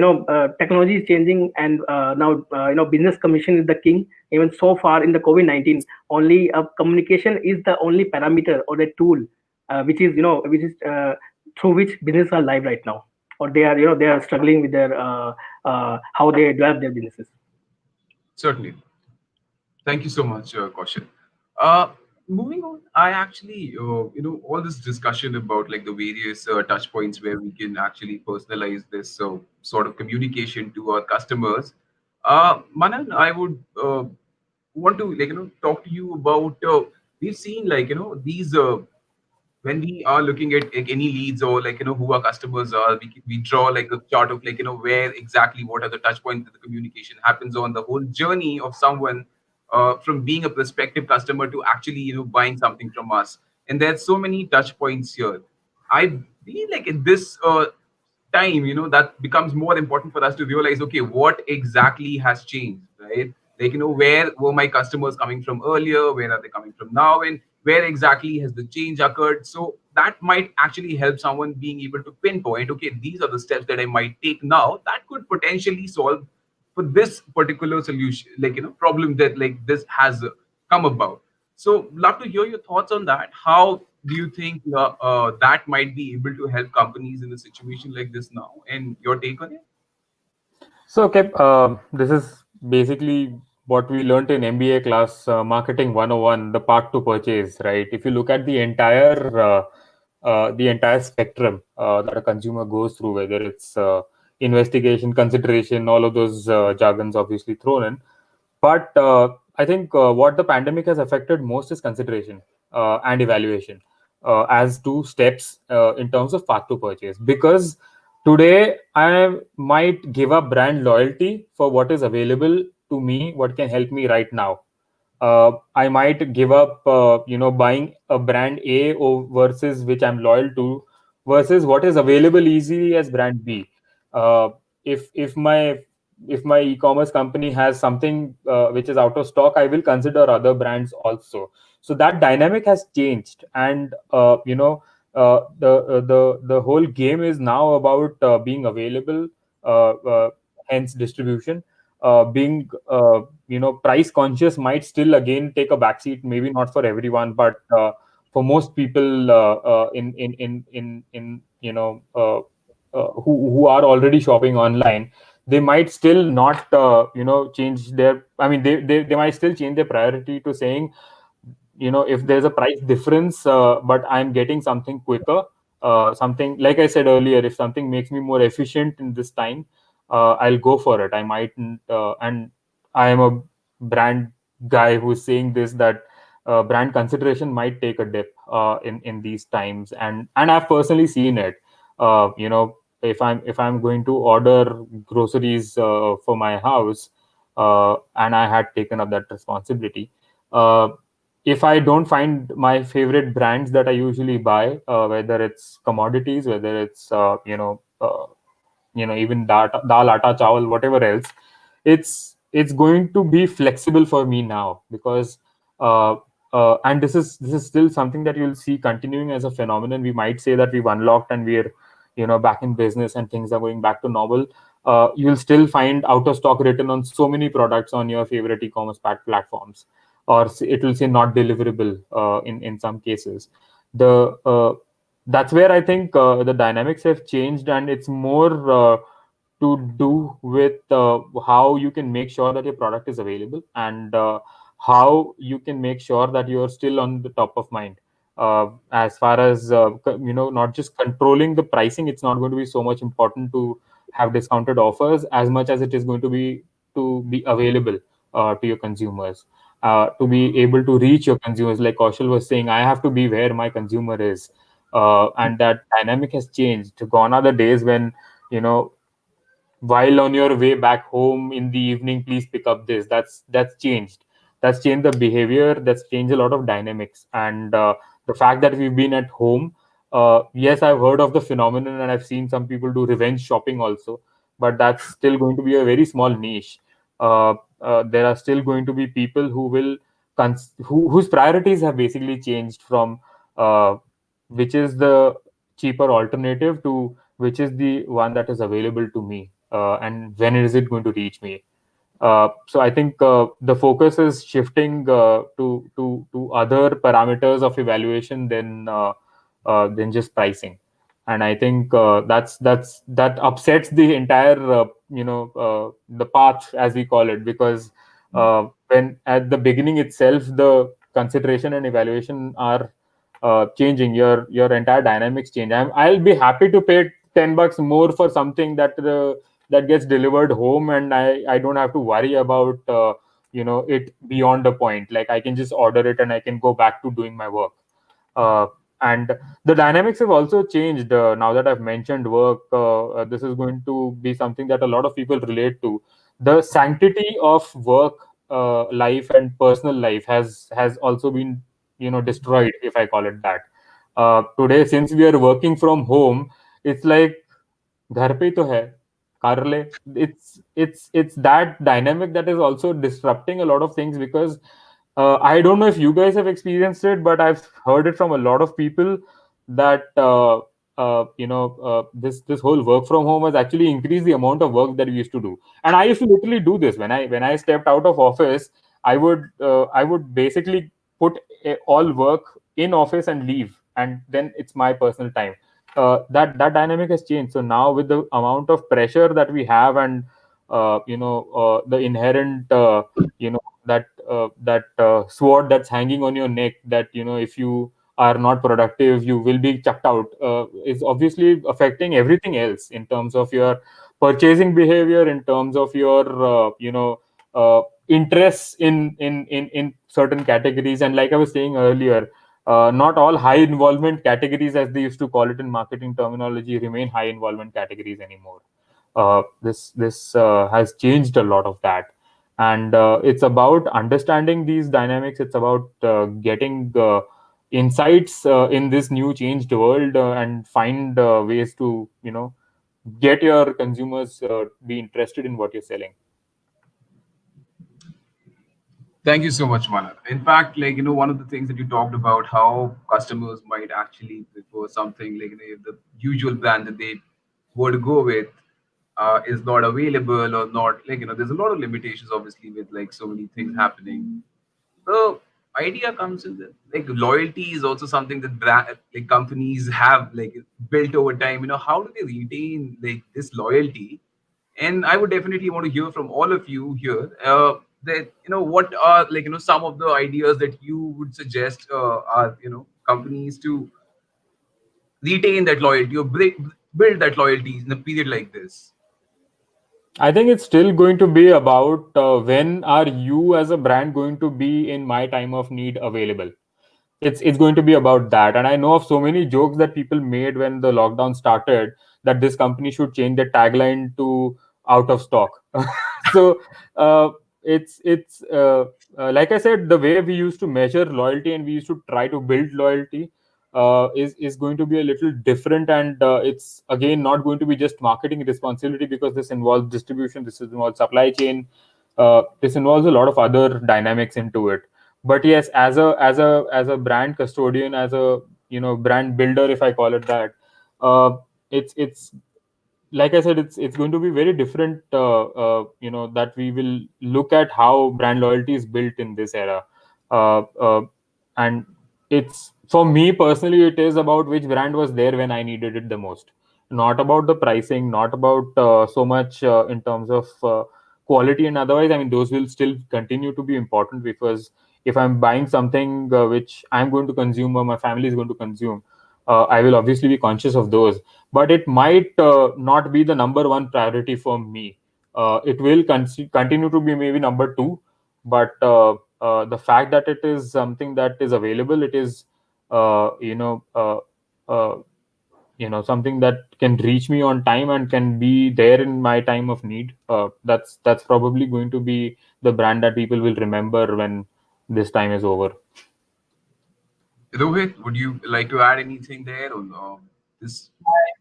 technology is changing, and now business commission is the king. Even so far in the COVID-19, only communication is the only parameter or the tool which is through which business are live right now, or they are struggling with their how they develop their businesses. Certainly. Thank you so much, Kaushal. Uh, Moving on, I actually, all this discussion about like the various touch points where we can actually personalize this sort of communication to our customers. Manan, I would want to talk to you about. We've seen these when we are looking at like, any leads or who our customers are, we draw like a chart of where exactly what are the touch points that the communication happens on the whole journey of someone from being a prospective customer to actually buying something from us. And there's so many touch points here. I believe like in this time, that becomes more important for us to realize, okay, what exactly has changed, right? Like, where were my customers coming from earlier? Where are they coming from now? And where exactly has the change occurred? So that might actually help someone being able to pinpoint, okay, these are the steps that I might take now that could potentially solve for this particular solution, problem that like this has come about. So love to hear your thoughts on that. How do you think that might be able to help companies in a situation like this now, and your take on it? So, okay, this is basically what we learned in MBA class, Marketing 101, the path to purchase, right? If you look at the entire spectrum that a consumer goes through, whether it's investigation, consideration, all of those jargons obviously thrown in. But I think what the pandemic has affected most is consideration and evaluation as two steps in terms of path to purchase. Because today I might give up brand loyalty for what is available to me, what can help me right now. I might give up, buying a brand A versus which I'm loyal to, versus what is available easily as brand B. Uh, if my if my e-commerce company has something which is out of stock, I will consider other brands also. So that dynamic has changed, and the whole game is now about being available, hence distribution. Being price conscious might still again take a backseat, maybe not for everyone, but for most people in who are already shopping online, they might still not change their, I mean, they might still change their priority to saying, if there's a price difference, but I'm getting something quicker, something, like I said earlier, if something makes me more efficient in this time, I'll go for it. I mightn't And I am a brand guy who's saying this, that brand consideration might take a dip in these times, and I've personally seen it. If I'm going to order groceries for my house, and I had taken up that responsibility, uh, if I don't find my favorite brands that I usually buy, whether it's commodities, whether it's even dal, atta, chawal, whatever else, it's going to be flexible for me now, because uh, and this is still something that you'll see continuing as a phenomenon. We might say that we've unlocked and we're back in business and things are going back to normal. You'll still find out of stock written on so many products on your favorite e-commerce platforms, or it will say not deliverable in some cases. The That's where I think the dynamics have changed, and it's more to do with how you can make sure that your product is available, and how you can make sure that you're still on the top of mind. As far as not just controlling the pricing, it's not going to be so much important to have discounted offers as much as it is going to be available to your consumers, to be able to reach your consumers. Like Kaushal was saying, I have to be where my consumer is, and that dynamic has changed. Gone are the days when, you know while on your way back home in the evening, please pick up this. That's changed. That's changed the behavior. That's changed a lot of dynamics. And the fact that we've been at home, yes, I've heard of the phenomenon, and I've seen some people do revenge shopping also, but that's still going to be a very small niche. There are still going to be people who will whose priorities have basically changed from uh, which is the cheaper alternative to which is the one that is available to me, and when is it going to reach me. So I think the focus is shifting to other parameters of evaluation than just pricing. And I think that upsets the entire the path, as we call it, because when at the beginning itself the consideration and evaluation are changing, your entire dynamics change. I'll be happy to pay $10 more for something that gets delivered home, and I don't have to worry about it beyond a point. Like, I can just order it and I can go back to doing my work. uh, and the dynamics have also changed. Now that I've mentioned work, this is going to be something that a lot of people relate to. The sanctity of work life and personal life has also been destroyed, if I call it that. Today, since we are working from home, it's like घर पे ही तो है, कर ले. It's that dynamic that is also disrupting a lot of things, because I don't know if you guys have experienced it, but I've heard it from a lot of people that this whole work from home has actually increased the amount of work that we used to do. And I used to literally do this when I stepped out of office. I would basically put all work in office and leave, and then it's my personal time. That dynamic has changed. So now, with the amount of pressure that we have, and the inherent sword that's hanging on your neck, that if you are not productive, you will be chucked out, is obviously affecting everything else in terms of your purchasing behavior, in terms of your interests in certain categories. And like I was saying earlier, not all high involvement categories, as they used to call it in marketing terminology, remain high involvement categories anymore. This has changed a lot of that, and it's about understanding these dynamics. It's about getting insights in this new changed world, and find ways to get your consumers be interested in what you're selling. Thank you so much, Manar. In fact, one of the things that you talked about, how customers might actually prefer something if the usual brand that they would go with is not available or not, there's a lot of limitations, obviously, with so many things happening. The idea comes in that loyalty is also something that companies have built over time. How do they retain this loyalty? And I would definitely want to hear from all of you here that what are some of the ideas that you would suggest are companies to retain that loyalty or build that loyalty in a period like this. I think it's still going to be about when are you as a brand going to be in my time of need available. It's going to be about that. And I know of so many jokes that people made when the lockdown started, that this company should change their tagline to out of stock. So uh, it's like I said, the way we used to measure loyalty and we used to try to build loyalty is going to be a little different. And it's again not going to be just marketing responsibility, because this involves distribution, this involves supply chain, this involves a lot of other dynamics into it. But yes, as a brand custodian, as a brand builder, if I call it that, it's like I said, it's going to be very different. That we will look at how brand loyalty is built in this era, uh, uh, and it's for me personally, it is about which brand was there when I needed it the most, not about the pricing, not about so much in terms of quality and otherwise. I mean, those will still continue to be important, because if I'm buying something which I'm going to consume or my family is going to consume, I will obviously be conscious of those, but it might not be the number one priority for me. It will continue to be maybe number two, but the fact that it is something that is available, it is uh, you know uh, uh, something that can reach me on time and can be there in my time of need. That's probably going to be the brand that people will remember when this time is over. Rohit, would you like to add anything there on this?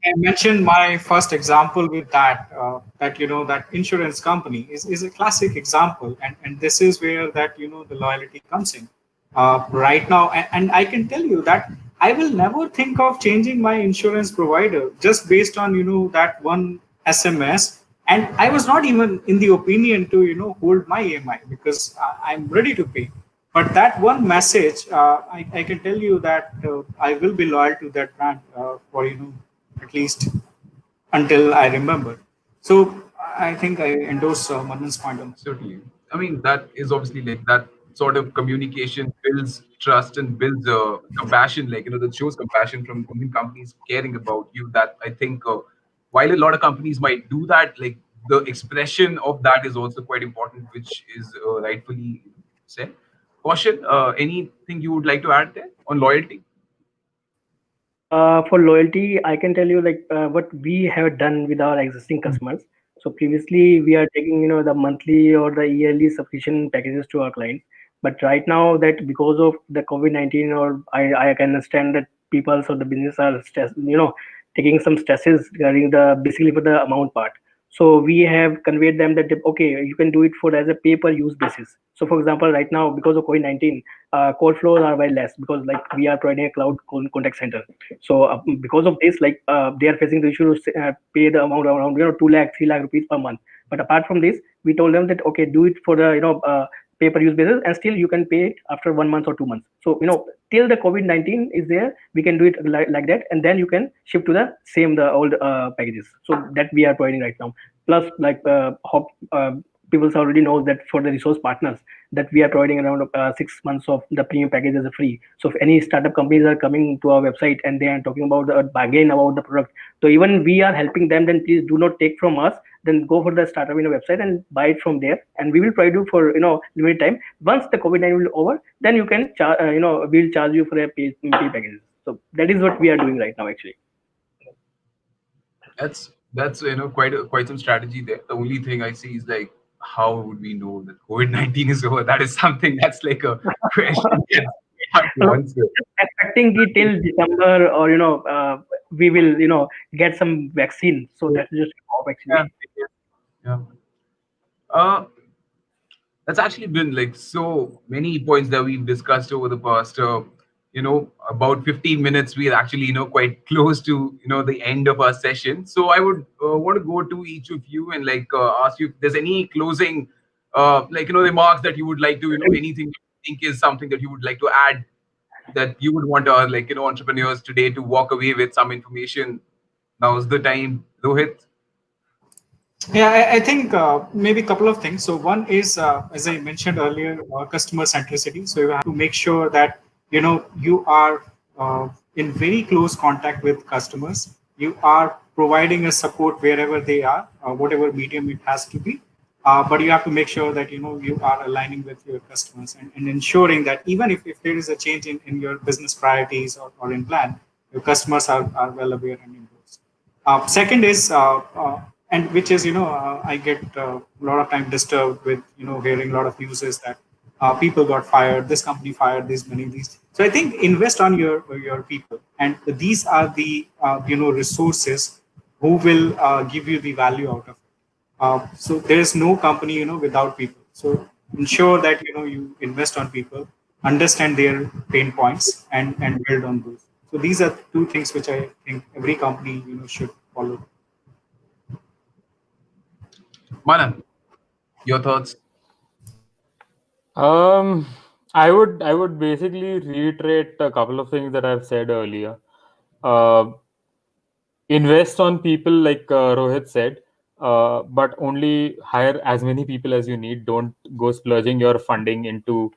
I mentioned my first example with that, that that insurance company is a classic example, and this is where that the loyalty comes in right now. And I can tell you that I will never think of changing my insurance provider just based on that one SMS. And I was not even in the opinion to hold my EMI because I'm ready to pay. But that one message, I can tell you that I will be loyal to that brand for at least until I remember. So I think I endorse Manan's point on that. Certainly. I mean, that is obviously that sort of communication builds trust and builds compassion, that shows compassion from even companies caring about you. That I think while a lot of companies might do that, the expression of that is also quite important, which is rightfully said. Caution, anything you would like to add there on loyalty? For loyalty, I can tell you like what we have done with our existing customers. So previously, we are taking the monthly or the yearly subscription packages to our clients. But right now, that because of the COVID-19, or I can understand that people or the business are stress, taking some stresses regarding the basically for the amount part. So we have conveyed them that okay, you can do it for as a pay per use basis. So for example, right now because of COVID-19, code flows are very less because like we are providing a cloud contact center. So because of this, like they are facing the issue to pay the amount around 2 lakh 3 lakh rupees per month. But apart from this, we told them that okay, do it for the pay per use basis, and still you can pay it after 1 month or 2 months. So till the COVID-19 is there, we can do it like that, and then you can shift to the old packages. So that we are providing right now. Plus, like people already know that for the resource partners that we are providing around 6 months of the premium package as a free. So if any startup companies are coming to our website and they are talking about the bargain about the product, so even we are helping them. Then please do not take from us. Then go for the startup website and buy it from there, and we will provide you for limited time. Once the COVID-19 will over, then you can we'll charge you for a pay packages. So that is what we are doing right now actually. That's quite some strategy there. The only thing I see is how would we know that COVID-19 is over? That is something that's like a question that's hard to answer. Expecting it till December or we will get some vaccine. So that's just hope Yeah. actually. Yeah. Uh, that's actually been like so many points that we've discussed over the past about 15 minutes. We're actually quite close to the end of our session, so I would want to go to each of you and like ask you if there's any closing remarks that you would like to anything you think is something that you would like to add, that you would want our entrepreneurs today to walk away with some information. Now's the time, Rohit. Yeah, I think maybe a couple of things. So one is, as I mentioned earlier, customer centricity. So you have to make sure that you are in very close contact with customers. You are providing a support wherever they are, whatever medium it has to be. But you have to make sure that you are aligning with your customers, and ensuring that even if there is a change in your business priorities or in plan, your customers are well aware and involved. Second is, and which is, I get a lot of time disturbed with, hearing a lot of news is that people got fired, this company fired this many, these. So I think invest on your people, and these are the resources who will give you the value out of it. So there is no company, without people. So ensure that you invest on people, understand their pain points, and build on those. So these are two things which I think every company should follow. Manan, your thoughts? Um, I would basically reiterate a couple of things that I've said earlier. Uh, Invest on people, like Rohit said, but only hire as many people as you need. Don't go splurging your funding into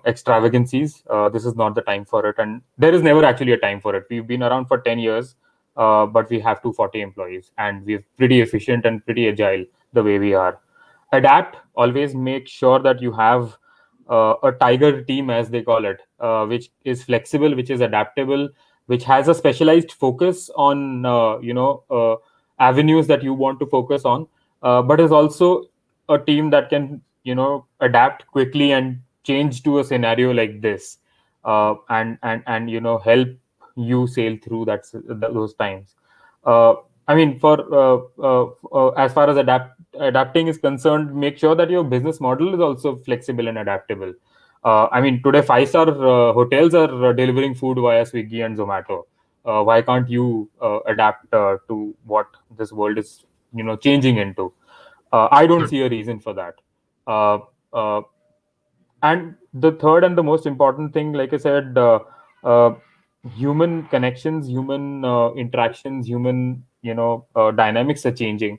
extravagancies. This is not the time for it, and there is never actually a time for it. We've been around for 10 years, but we have 240 employees, and we're pretty efficient and pretty agile the way we are. Adapt. Always make sure that you have a tiger team, as they call it, which is flexible, which is adaptable, which has a specialized focus on avenues that you want to focus on, but is also a team that can adapt quickly and change to a scenario like this, and help you sail through those times. uh, I mean, for as far as adapting is concerned, make sure that your business model is also flexible and adaptable. I mean, today 5-star hotels are delivering food via Swiggy and Zomato. Why can't you adapt to what this world is, changing into? I don't Sure. see a reason for that. Uh, uh, and the third and the most important thing, like I said, uh, human connections, human interactions, human dynamics are changing,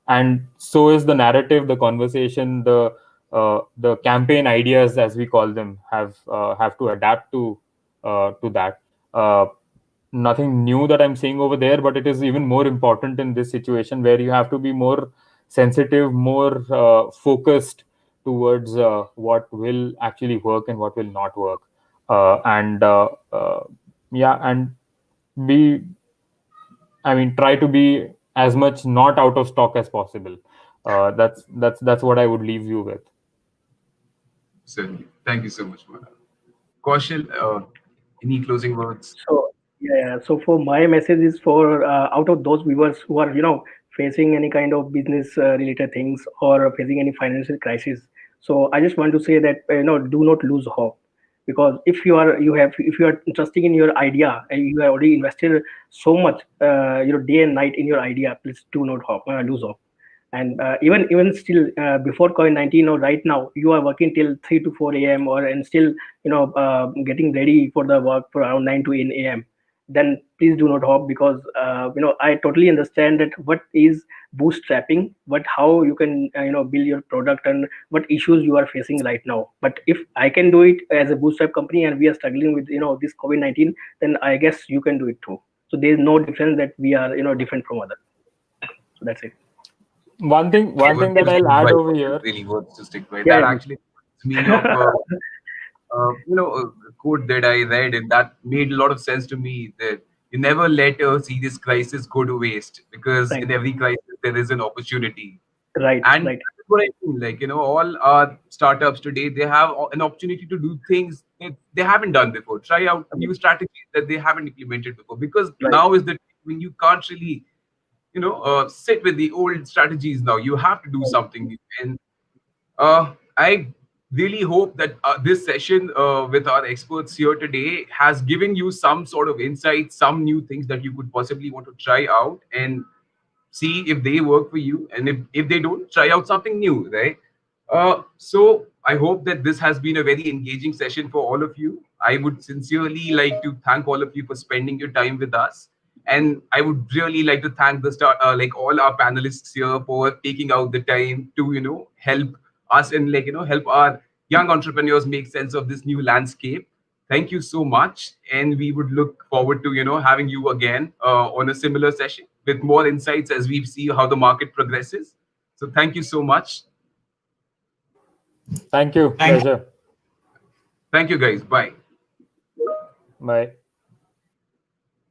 and so is the narrative, the conversation, the campaign ideas, as we call them, have to adapt to that. uh, Nothing new that I'm saying over there, but it is even more important in this situation where you have to be more sensitive, more focused towards what will actually work and what will not work. And Yeah, and be, I mean, try to be as much not out of stock as possible. That's what I would leave you with. Certainly. Thank you so much, Manan. Kaushal, any closing words? So yeah, so for my message is for out of those viewers who are facing any kind of business related things or facing any financial crisis. So I just want to say that do not lose hope, because if you are trusting in your idea and you have already invested so much day and night in your idea, please do not lose hope. And even still before COVID-19 or right now, you are working till 3 to 4 a.m. or and still getting ready for the work for around 9 to 10 a.m. Then please do not hope, because I totally understand that what is bootstrapping, what how you can build your product and what issues you are facing right now. But if I can do it as a bootstrap company and we are struggling with this COVID-19, then I guess you can do it too. So there is no difference that we are different from others. So that's it. One thing that Gives I'll you add advice over that here. really works to stick by. Yeah, That yeah. actually reminds me of a quote that I read, and that made a lot of sense to me. That you never let a serious crisis go to waste, because Right, in every crisis there is an opportunity. right, And right. what I mean. Like, all our startups today, they have an opportunity to do things that they haven't done before, try out new strategies that they haven't implemented before. Because Right. now is the time when you can't really, sit with the old strategies now. You have to do something new. And I really hope that this session with our experts here today has given you some sort of insight, some new things that you could possibly want to try out and see if they work for you. And if they don't, try out something new, right? So I hope that this has been a very engaging session for all of you. I would sincerely like to thank all of you for spending your time with us. And I would really like to thank like all our panelists here for taking out the time to, help us and like, help our young entrepreneurs make sense of this new landscape. Thank you so much, and we would look forward to having you again on a similar session with more insights as we see how the market progresses. So thank you so much. Thank you. Thank Pleasure. Thank you, guys. Bye. Bye.